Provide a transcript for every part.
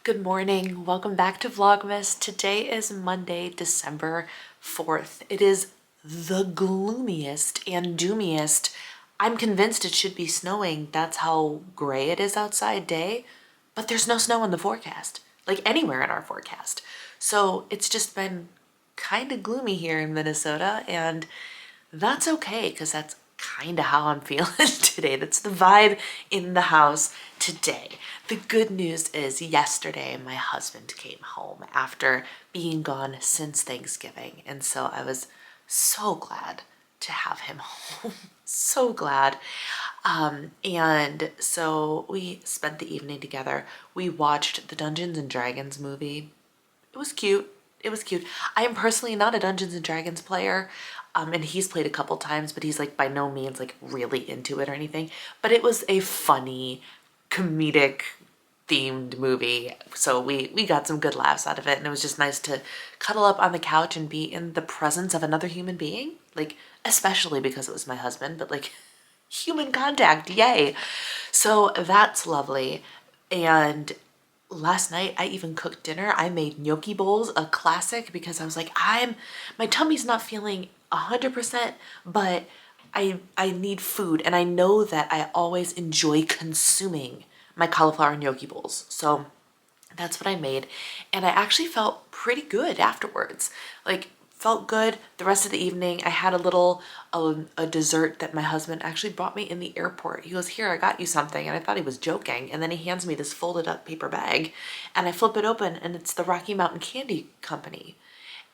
Good morning. Welcome back to Vlogmas. Today is Monday, December 4th. It is the gloomiest and doomiest. I'm convinced it should be snowing. That's how gray it is outside day, but there's no snow in the forecast, like anywhere in our forecast. So it's just been kind of gloomy here in Minnesota, and that's okay because that's kind of how I'm feeling today. That's the vibe in the house today. The good news is yesterday my husband came home after being gone since Thanksgiving. And so I was so glad to have him home. So glad. And so we spent the evening together. We watched the Dungeons and Dragons movie. It was cute. It was cute. I am personally not a Dungeons and Dragons player, and he's played a couple times, but he's like by no means like really into it or anything. But it was a funny, comedic themed movie, so we got some good laughs out of it, and it was just nice to cuddle up on the couch and be in the presence of another human being, like especially because it was my husband, but like human contact, yay. So that's lovely. And last night I even cooked dinner. I made gnocchi bowls, a classic, because I was like, my tummy's not feeling 100%, but I need food, and I know that I always enjoy consuming my cauliflower gnocchi bowls. So that's what I made, and I actually felt pretty good afterwards. Like, felt good the rest of the evening. I had a dessert that my husband actually brought me in the airport. He goes, "Here, I got you something," and I thought he was joking. And then he hands me this folded up paper bag, and I flip it open, and it's the Rocky Mountain Candy Company.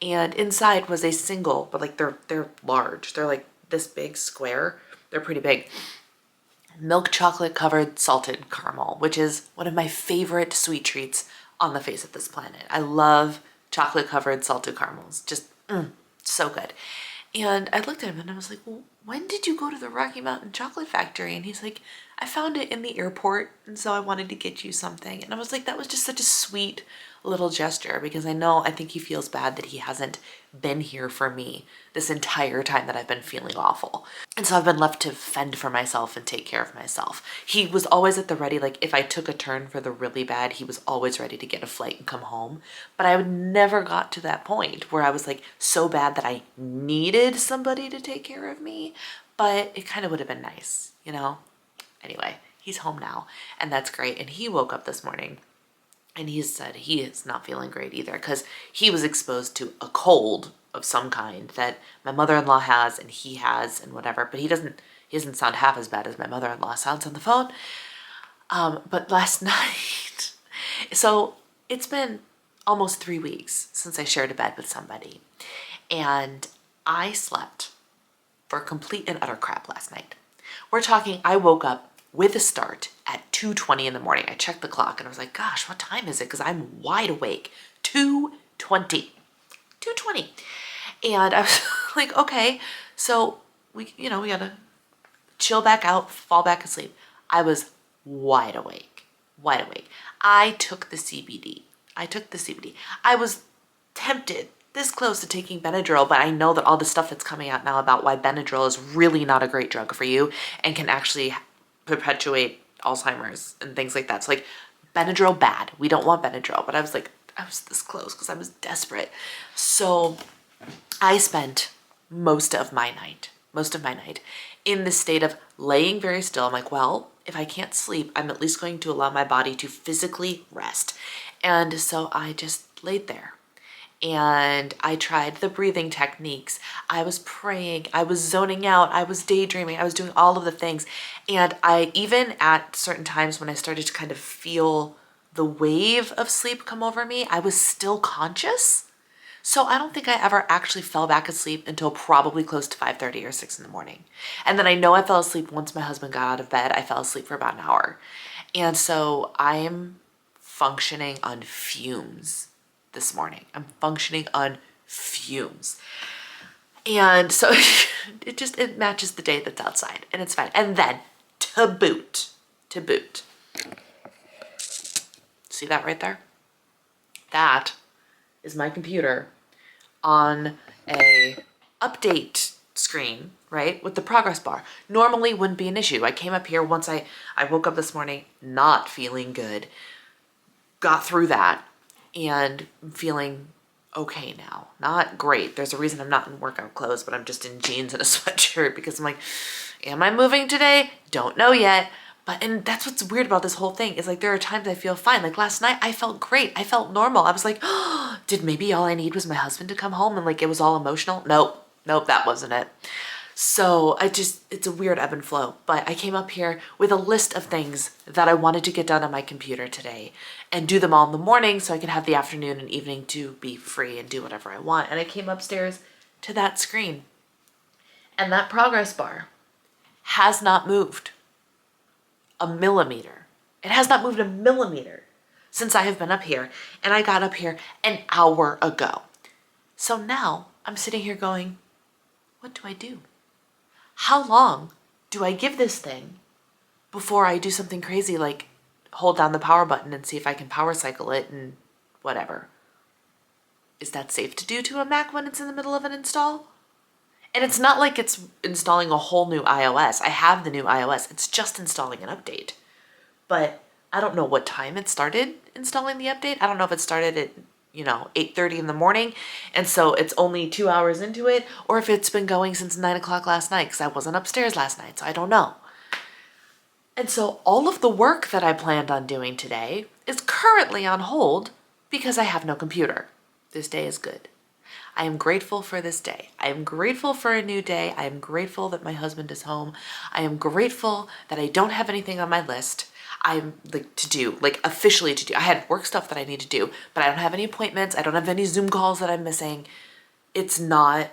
And inside was a single, but like they're large. They're like this big square. They're pretty big. Milk chocolate covered salted caramel, which is one of my favorite sweet treats on the face of this planet. I love chocolate covered salted caramels. Just so good. And I looked at him and I was like, "Well, when did you go to the Rocky Mountain Chocolate Factory?" And he's like, "I found it in the airport, and so I wanted to get you something." And I was like, that was just such a sweet little gesture, because I think he feels bad that he hasn't been here for me this entire time that I've been feeling awful. And so I've been left to fend for myself and take care of myself. He was always at the ready, like if I took a turn for the really bad, he was always ready to get a flight and come home. But I would never got to that point where I was like so bad that I needed somebody to take care of me. But it kind of would have been nice, you know? Anyway, he's home now, and that's great. And he woke up this morning and he said he is not feeling great either, because he was exposed to a cold of some kind that my mother-in-law has and he has and whatever, but he doesn't sound half as bad as my mother-in-law sounds on the phone. But last night, so it's been almost 3 weeks since I shared a bed with somebody, and I slept for complete and utter crap last night. We're talking, I woke up with a start at 2:20 in the morning. I checked the clock and I was like, gosh, what time is it? Because I'm wide awake. 2:20. 2:20. And I was like, okay, so we gotta chill back out, fall back asleep. I was wide awake, wide awake. I took the CBD. I was tempted this close to taking Benadryl, but I know that all the stuff that's coming out now about why Benadryl is really not a great drug for you and can actually perpetuate Alzheimer's and things like that. So like, Benadryl bad. We don't want Benadryl. But I was this close because I was desperate. So I spent most of my night in the state of laying very still. I'm like, well, if I can't sleep, I'm at least going to allow my body to physically rest. And so I just laid there. And I tried the breathing techniques. I was praying, I was zoning out, I was daydreaming, I was doing all of the things. And I, even at certain times when I started to kind of feel the wave of sleep come over me, I was still conscious. So I don't think I ever actually fell back asleep until probably close to 5:30 or 6 in the morning. And then I know I fell asleep once my husband got out of bed. I fell asleep for about an hour. And so I am functioning on fumes this morning. I'm functioning on fumes. And so it matches the day that's outside, and it's fine. And then to boot. See that right there? That is my computer on a update screen, right? With the progress bar. Normally wouldn't be an issue. I came up here once I woke up this morning not feeling good. got through that and I'm feeling okay now. Not great. There's a reason I'm not in workout clothes, but I'm just in jeans and a sweatshirt because I'm like, am I moving today? Don't know yet. But, and that's what's weird about this whole thing is like, there are times I feel fine. Like last night I felt great. I felt normal. I was like, oh, did maybe all I need was my husband to come home and like, it was all emotional? Nope. Nope. That wasn't it. So it's a weird ebb and flow, but I came up here with a list of things that I wanted to get done on my computer today and do them all in the morning so I could have the afternoon and evening to be free and do whatever I want. And I came upstairs to that screen and that progress bar has not moved a millimeter. It has not moved a millimeter since I have been up here, and I got up here an hour ago. So now I'm sitting here going, what do I do? How long do I give this thing before I do something crazy like hold down the power button and see if I can power cycle it and whatever? Is that safe to do to a Mac when it's in the middle of an install? And it's not like it's installing a whole new iOS. I have the new iOS. It's just installing an update. But I don't know what time it started installing the update. I don't know if it started at 8:30 in the morning, and so it's only 2 hours into it, or if it's been going since 9 o'clock last night because I wasn't upstairs last night, so I don't know. And so all of the work that I planned on doing today is currently on hold because I have no computer. This day is good. I am grateful for this day. I am grateful for a new day. I am grateful that my husband is home. I am grateful that I don't have anything on my list. I'm officially to do. I had work stuff that I need to do, but I don't have any appointments. I don't have any Zoom calls that I'm missing. It's not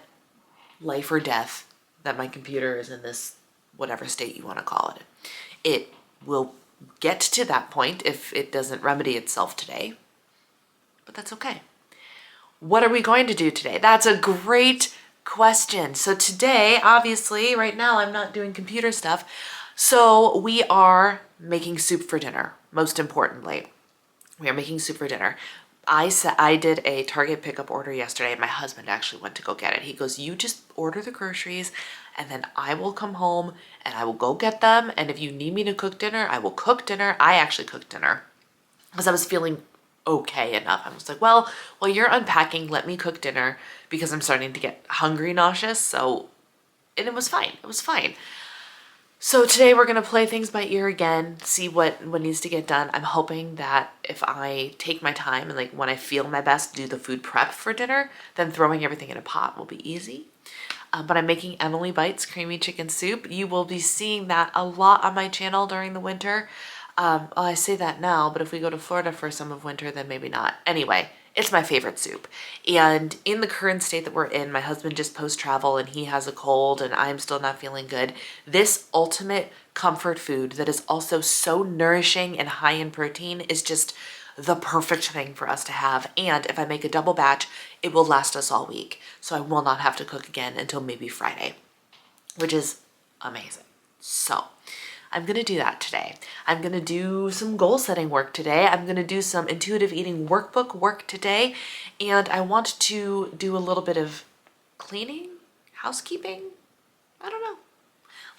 life or death that my computer is in this whatever state you want to call it. It will get to that point if it doesn't remedy itself today, but that's okay. What are we going to do today? That's a great question. So today, obviously, right now I'm not doing computer stuff. So we are making soup for dinner, most importantly. We are making soup for dinner. I did a Target pickup order yesterday, and my husband actually went to go get it. He goes, you just order the groceries, and then I will come home, and I will go get them, and if you need me to cook dinner, I will cook dinner. I actually cooked dinner because I was feeling okay enough. I was like, well, while you're unpacking, let me cook dinner because I'm starting to get hungry, nauseous, and it was fine. It was fine. So today we're going to play things by ear again, see what needs to get done. I'm hoping that if I take my time and like when I feel my best do the food prep for dinner, then throwing everything in a pot will be easy. But I'm making Emily Bites creamy chicken soup. You will be seeing that a lot on my channel during the winter. Well, I say that now, but if we go to Florida for some of winter, then maybe not. Anyway, it's my favorite soup. And in the current state that we're in, my husband just post-travel and he has a cold and I'm still not feeling good. This ultimate comfort food that is also so nourishing and high in protein is just the perfect thing for us to have. And if I make a double batch, it will last us all week. So I will not have to cook again until maybe Friday, which is amazing. So I'm gonna do that today. I'm gonna do some goal setting work today. I'm gonna do some intuitive eating workbook work today. And I want to do a little bit of cleaning, housekeeping. I don't know.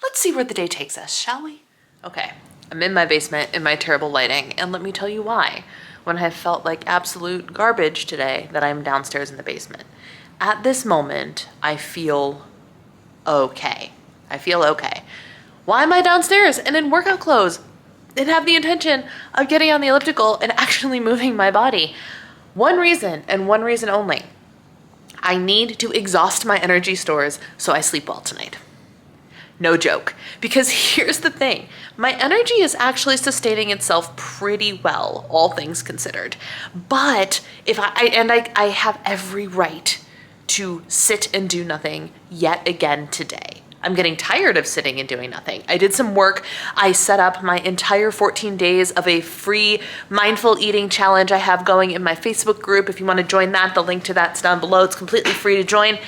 Let's see where the day takes us, shall we? Okay, I'm in my basement in my terrible lighting, and let me tell you why. When I felt like absolute garbage today, that I'm downstairs in the basement. At this moment, I feel okay. I feel okay. Why am I downstairs and in workout clothes and have the intention of getting on the elliptical and actually moving my body? One reason and one reason only. I need to exhaust my energy stores so I sleep well tonight. No joke. Because here's the thing. My energy is actually sustaining itself pretty well, all things considered. But if I have every right to sit and do nothing yet again today. I'm getting tired of sitting and doing nothing. I did some work. I set up my entire 14 days of a free mindful eating challenge I have going in my Facebook group. If you want to join that, the link to that's down below. It's completely free to join.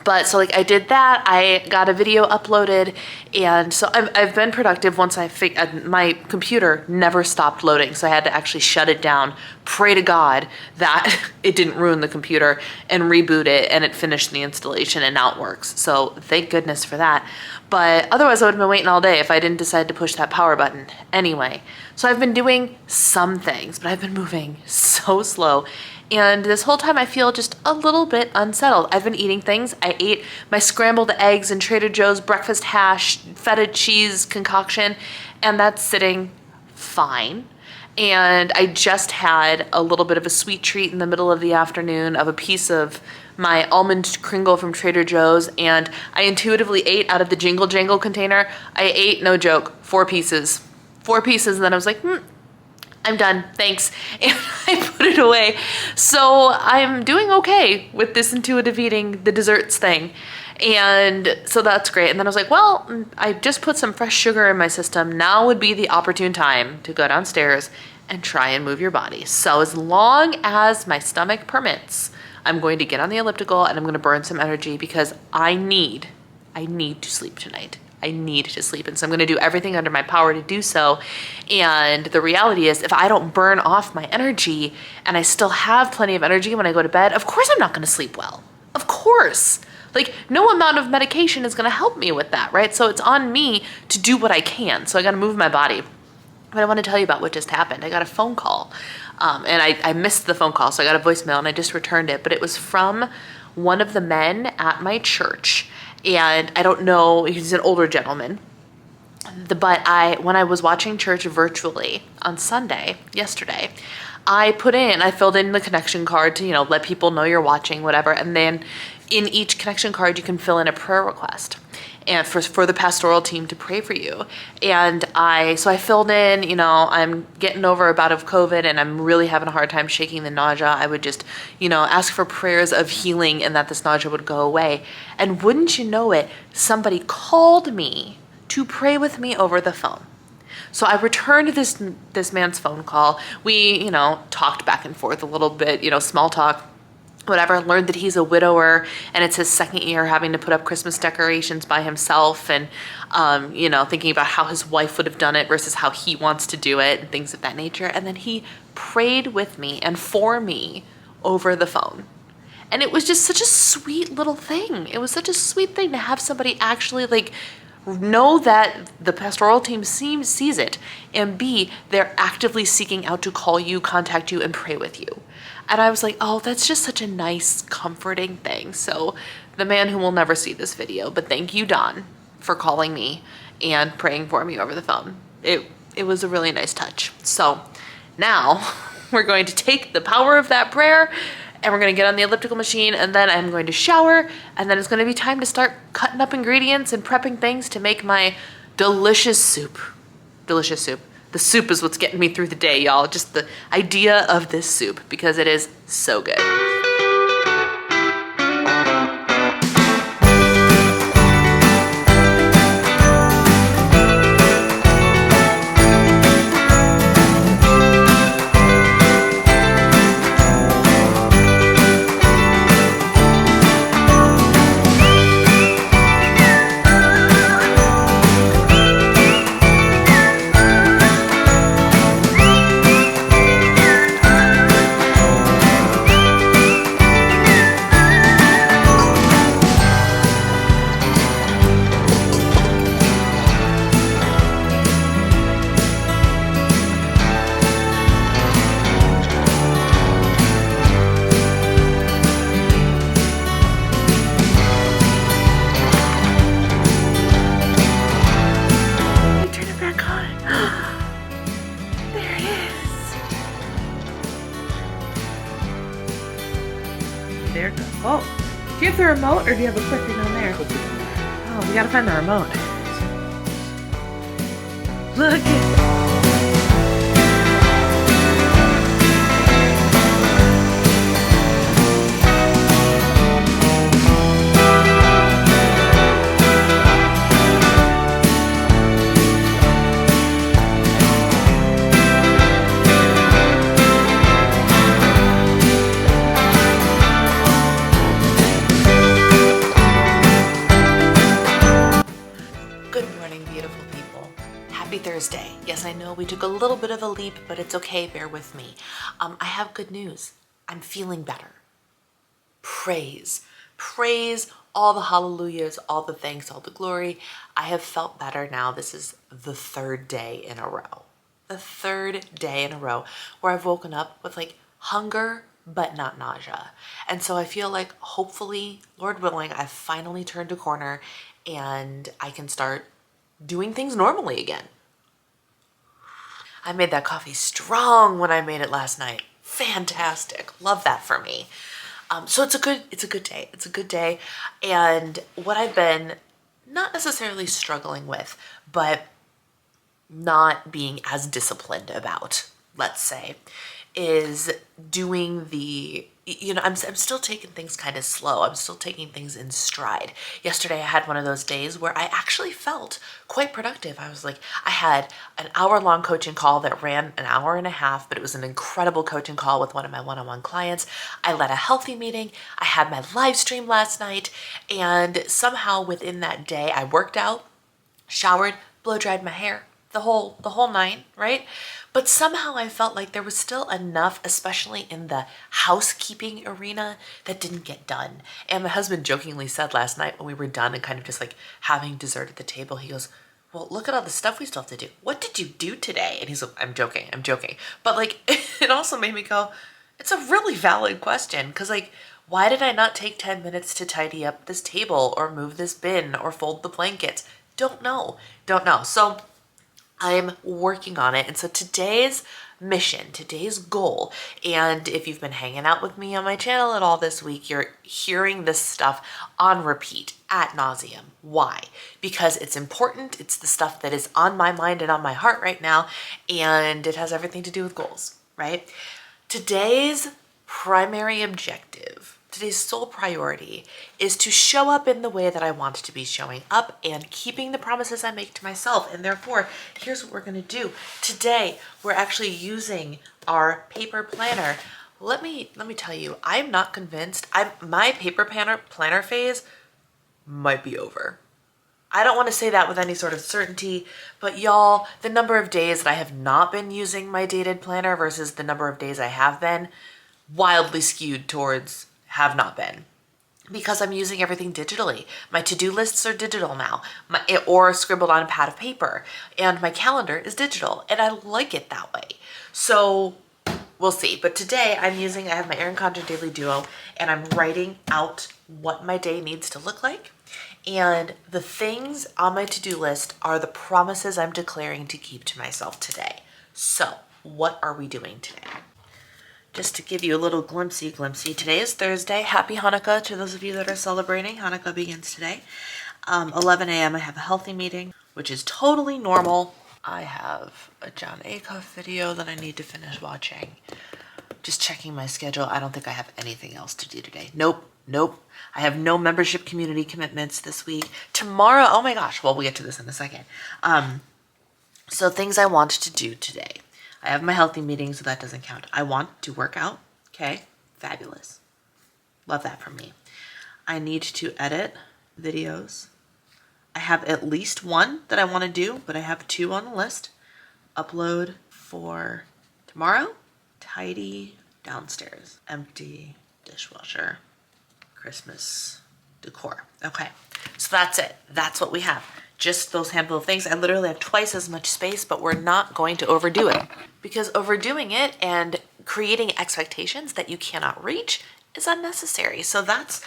But so like I did that, I got a video uploaded, and so I've been productive once my computer never stopped loading, so I had to actually shut it down, pray to God that it didn't ruin the computer, and reboot it, and it finished the installation and now it works. So thank goodness for that. But otherwise I would have been waiting all day if I didn't decide to push that power button. Anyway, so I've been doing some things, but I've been moving so slow. And this whole time I feel just a little bit unsettled. I've been eating things. I ate my scrambled eggs and Trader Joe's breakfast hash feta cheese concoction, and that's sitting fine. And I just had a little bit of a sweet treat in the middle of the afternoon of a piece of my almond kringle from Trader Joe's, and I intuitively ate out of the Jingle Jangle container. I ate, no joke, 4 pieces. 4 pieces, and then I was like, I'm done, thanks. And I put it away. So I'm doing okay with this intuitive eating, the desserts thing. And so that's great. And then I was like, well, I just put some fresh sugar in my system. Now would be the opportune time to go downstairs and try and move your body. So as long as my stomach permits, I'm going to get on the elliptical and I'm going to burn some energy because I need to sleep tonight. I need to sleep. And so I'm going to do everything under my power to do so. And the reality is, if I don't burn off my energy and I still have plenty of energy when I go to bed, of course I'm not going to sleep well. Of course. Like, no amount of medication is going to help me with that, right? So it's on me to do what I can. So I got to move my body. But I want to tell you about what just happened. I got a phone call, and I missed the phone call. So I got a voicemail and I just returned it. But it was from one of the men at my church. And I don't know, he's an older gentleman, but when I was watching church virtually on Sunday, yesterday, I filled in the connection card to, let people know you're watching, whatever. And then in each connection card, you can fill in a prayer request and for the pastoral team to pray for you. And I filled in, I'm getting over a bout of COVID and I'm really having a hard time shaking the nausea. I would just, ask for prayers of healing and that this nausea would go away. And wouldn't you know it, somebody called me to pray with me over the phone. So I returned this man's phone call. We, talked back and forth a little bit, small talk, whatever. Learned that he's a widower and it's his second year having to put up Christmas decorations by himself, and thinking about how his wife would have done it versus how he wants to do it and things of that nature. And then he prayed with me and for me over the phone. And it was just such a sweet little thing. It was such a sweet thing to have somebody actually know that the pastoral team sees it, and B, they're actively seeking out to call you, contact you, and pray with you. And I was like, oh, that's just such a nice, comforting thing. So the man who will never see this video, but thank you, Don, for calling me and praying for me over the phone. It was a really nice touch. So now we're going to take the power of that prayer and we're going to get on the elliptical machine, and then I'm going to shower, and then it's going to be time to start cutting up ingredients and prepping things to make my delicious soup. Delicious soup. The soup is what's getting me through the day, y'all. Just the idea of this soup, because it is so good. There it goes. Oh, do you have the remote or do you have a clicker down there? Oh, we gotta find the remote. Look at know we took a little bit of a leap, but it's okay, bear with me. I have good news. I'm feeling better. Praise, praise, all the hallelujahs, all the thanks, all the glory. I have felt better now. This is the third day in a row. The third day in a row where I've woken up with like hunger, but not nausea. And so I feel like hopefully, Lord willing, I've finally turned a corner and I can start doing things normally again. I made that coffee strong when I made it last night. Fantastic. Love that for me. So it's a good day. It's a good day. And what I've been not necessarily struggling with, but not being as disciplined about, let's say, is doing the, I'm still taking things kind of slow. I'm still taking things in stride. Yesterday I had one of those days where I actually felt quite productive. I was like, I had an hour-long coaching call that ran an hour and a half, but it was an incredible coaching call with one of my one-on-one clients. I led a healthy meeting. I had my live stream last night, and somehow within that day I worked out, showered, blow-dried my hair, the whole nine, right? But somehow I felt like there was still enough, especially in the housekeeping arena, that didn't get done. And my husband jokingly said last night when we were done and kind of just like having dessert at the table, he goes, well, look at all the stuff we still have to do. What did you do today? And he's like, I'm joking. But like, it also made me go, it's a really valid question. Cause like, why did I not take 10 minutes to tidy up this table or move this bin or fold the blankets? Don't know. So I'm working on it. And so today's mission, today's goal, and if you've been hanging out with me on my channel at all this week, you're hearing this stuff on repeat ad nauseum. Why? Because it's important. It's the stuff that is on my mind and on my heart right now, and it has everything to do with goals, right? Today's primary objective, today's sole priority, is to show up in the way that I want to be showing up and keeping the promises I make to myself. And therefore, here's what we're going to do. Today, we're actually using our paper planner. Let me tell you, I'm not convinced. My paper planner phase might be over. I don't want to say that with any sort of certainty, but y'all, the number of days that I have not been using my dated planner versus the number of days I have been, wildly skewed towards have not been, because I'm using everything digitally. My to-do lists are digital now, or scribbled on a pad of paper, and my calendar is digital, and I like it that way. So we'll see. But today I have my Erin Condren Daily Duo, and I'm writing out what my day needs to look like. And the things on my to-do list are the promises I'm declaring to keep to myself today. So what are we doing today? Just to give you a little glimpsey, today is Thursday. Happy Hanukkah to those of you that are celebrating. Hanukkah begins today. 11 a.m. I have a healthy meeting, which is totally normal. I have a John Acuff video that I need to finish watching. Just checking my schedule. I don't think I have anything else to do today. Nope. I have no membership community commitments this week. Tomorrow, oh my gosh, well, we'll get to this in a second. So things I want to do today. I have my healthy meeting, so that doesn't count. I want to work out. Okay, fabulous. Love that from me. I need to edit videos. I have at least one that I want to do, but I have two on the list. Upload for tomorrow. Tidy downstairs. Empty dishwasher. Christmas decor. Okay, so that's it. That's what we have. Just those handful of things. I literally have twice as much space, but we're not going to overdo it, because overdoing it and creating expectations that you cannot reach is unnecessary. So that's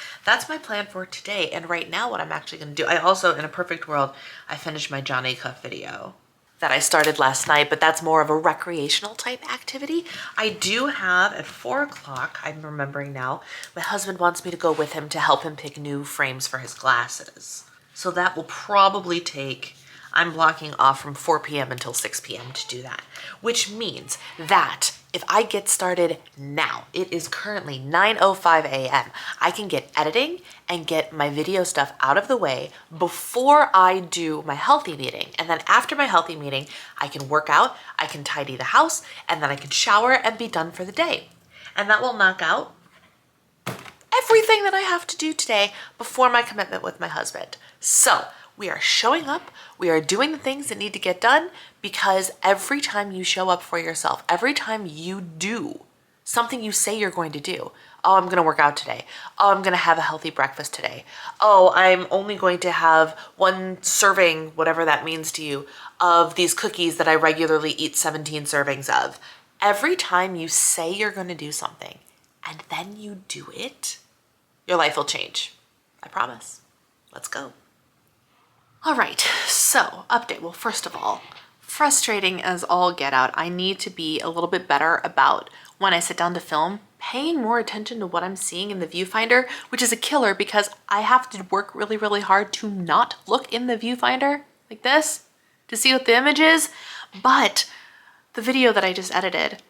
my plan for today. And right now what I'm actually going to do, I also, in a perfect world, I finished my John Acuff video that I started last night, but that's more of a recreational type activity. I do have at 4 o'clock, I'm remembering now, my husband wants me to go with him to help him pick new frames for his glasses. So that will probably take, I'm blocking off from 4 p.m. until 6 p.m. to do that, which means that if I get started now, it is currently 9:05 a.m. I can get editing and get my video stuff out of the way before I do my healthy meeting. And then after my healthy meeting, I can work out, I can tidy the house, and then I can shower and be done for the day. And that will knock out everything that I have to do today before my commitment with my husband. So We are showing up. We are doing the things that need to get done, because every time you show up for yourself, every time you do something you say you're going to do. Oh, I'm going to work out today. Oh, I'm going to have a healthy breakfast today. Oh, I'm only going to have one serving, whatever that means to you, of these cookies that I regularly eat 17 servings of. Every time you say you're going to do something and then you do it, your life will change. I promise. Let's go. All right, so update. Well, first of all, frustrating as all get out. I need to be a little bit better about when I sit down to film, paying more attention to what I'm seeing in the viewfinder, which is a killer because I have to work really, really hard to not look in the viewfinder like this to see what the image is. But the video that I just edited,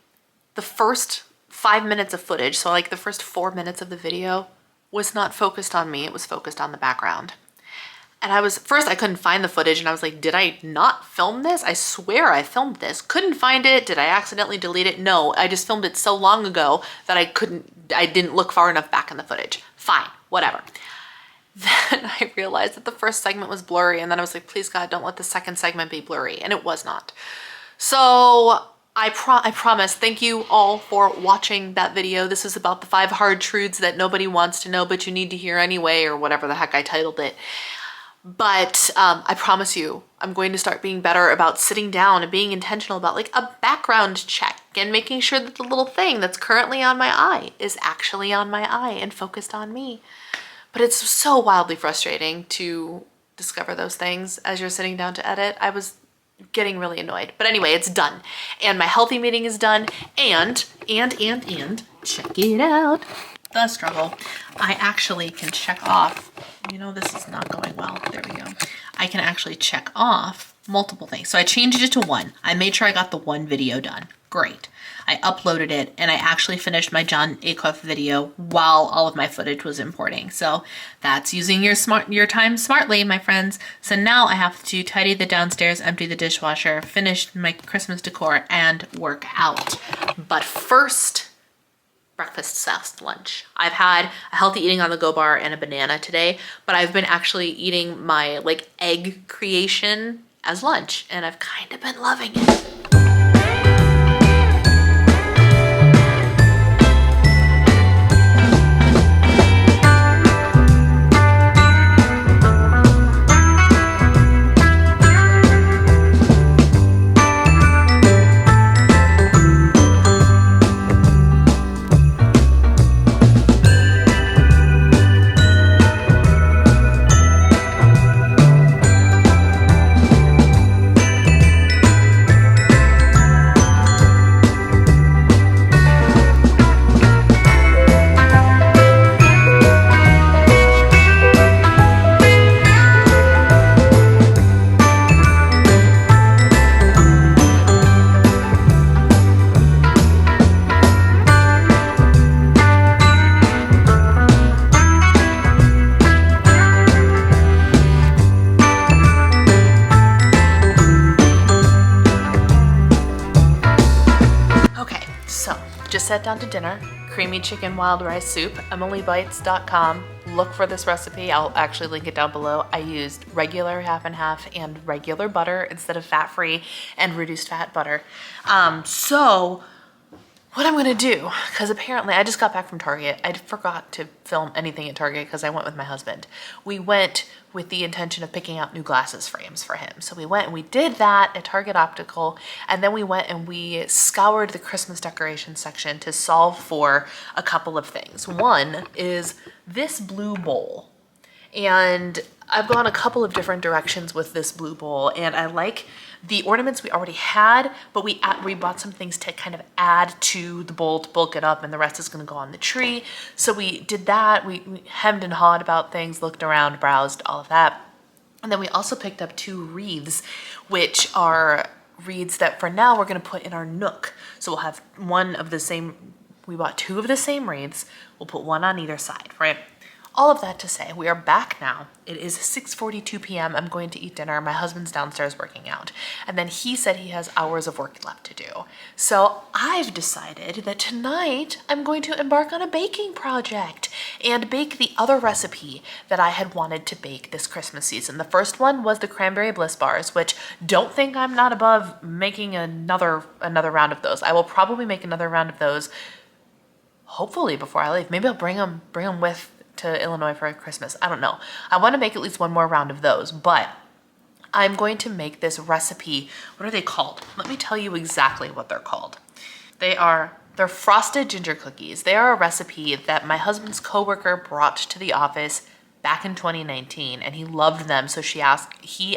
the first 5 minutes of footage, so like the first 4 minutes of the video, was not focused on me, it was focused on the background. And first I couldn't find the footage and I was like, did I not film this? I swear I filmed this. Couldn't find it. Did I accidentally delete it? No, I just filmed it so long ago that I didn't look far enough back in the footage. Fine, whatever. Then I realized that the first segment was blurry and then I was like, please God, don't let the second segment be blurry. And it was not. So I promise, thank you all for watching that video. This is about the 5 hard truths that nobody wants to know, but you need to hear anyway, or whatever the heck I titled it. But I promise you, I'm going to start being better about sitting down and being intentional about like a background check and making sure that the little thing that's currently on my eye is actually on my eye and focused on me. But it's so wildly frustrating to discover those things as you're sitting down to edit. I was getting really annoyed. But anyway, it's done. And my healthy meeting is done. And, check it out. The struggle. I actually can check off, you know, this is not going well. There we go. I can actually check off multiple things. So I changed it to 1. I made sure I got the 1 video done. Great. I uploaded it and I actually finished my John Acuff video while all of my footage was importing. So that's using your time smartly, my friends. So now I have to tidy the downstairs, empty the dishwasher, finish my Christmas decor, and work out. But first, breakfast / lunch. I've had a healthy eating on the go bar and a banana today, but I've been actually eating my like egg creation as lunch and I've kind of been loving it. Sat down to dinner, creamy chicken wild rice soup, emilybites.com. Look for this recipe. I'll actually link it down below. I used regular half and half and regular butter instead of fat-free and reduced fat butter. So what I'm gonna do, because apparently I just got back from Target. I forgot to film anything at Target because I went with my husband. We went with the intention of picking out new glasses frames for him. So we went and we did that at Target Optical, and then we went and we scoured the Christmas decoration section to solve for a couple of things. One is this blue bowl. And I've gone a couple of different directions with this blue bowl, and I like the ornaments we already had, but we bought some things to kind of add to the bowl to bulk it up, and the rest is going to go on the tree. So we did that. We hemmed and hawed about things, looked around, browsed, all of that. And then we also picked up 2 wreaths, which are wreaths that for now we're going to put in our nook. So we'll have one of the same, we bought 2 of the same wreaths. We'll put one on either side, right? all of that to say, we are back now. It is 6:42 p.m. I'm going to eat dinner. My husband's downstairs working out. And then he said he has hours of work left to do. So I've decided that tonight I'm going to embark on a baking project and bake the other recipe that I had wanted to bake this Christmas season. The first one was the cranberry bliss bars, which don't think I'm not above making another round of those. I will probably make another round of those hopefully before I leave. Maybe I'll bring them with to Illinois for Christmas. I don't know. I want to make at least one more round of those, but I'm going to make this recipe. What are they called? Let me tell you exactly what they're called. They're frosted ginger cookies. They are a recipe that my husband's coworker brought to the office back in 2019, and he loved them. So he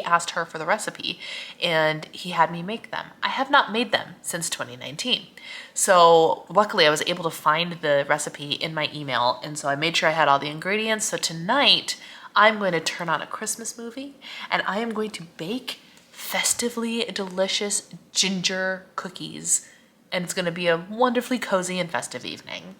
asked her for the recipe, and he had me make them. I have not made them since 2019. So luckily I was able to find the recipe in my email, and so I made sure I had all the ingredients. So tonight I'm going to turn on a Christmas movie, and I am going to bake festively delicious ginger cookies, and it's going to be a wonderfully cozy and festive evening.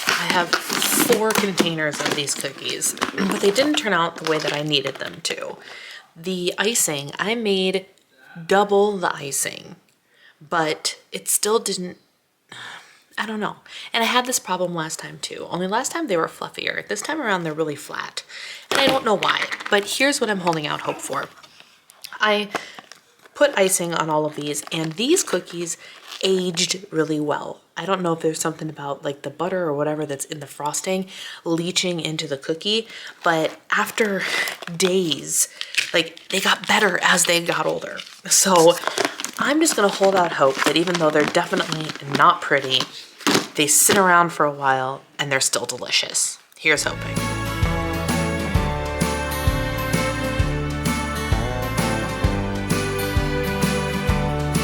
I have 4 containers of these cookies, but they didn't turn out the way that I needed them to. The icing, I made double the icing, but it still didn't, I don't know. And I had this problem last time too, only last time they were fluffier. This time around they're really flat, and I don't know why, but here's what I'm holding out hope for. I put icing on all of these, and these cookies aged really well. I don't know if there's something about like the butter or whatever that's in the frosting leaching into the cookie, but after days, like they got better as they got older. So I'm just gonna hold out hope that even though they're definitely not pretty, they sit around for a while and they're still delicious. Here's hoping.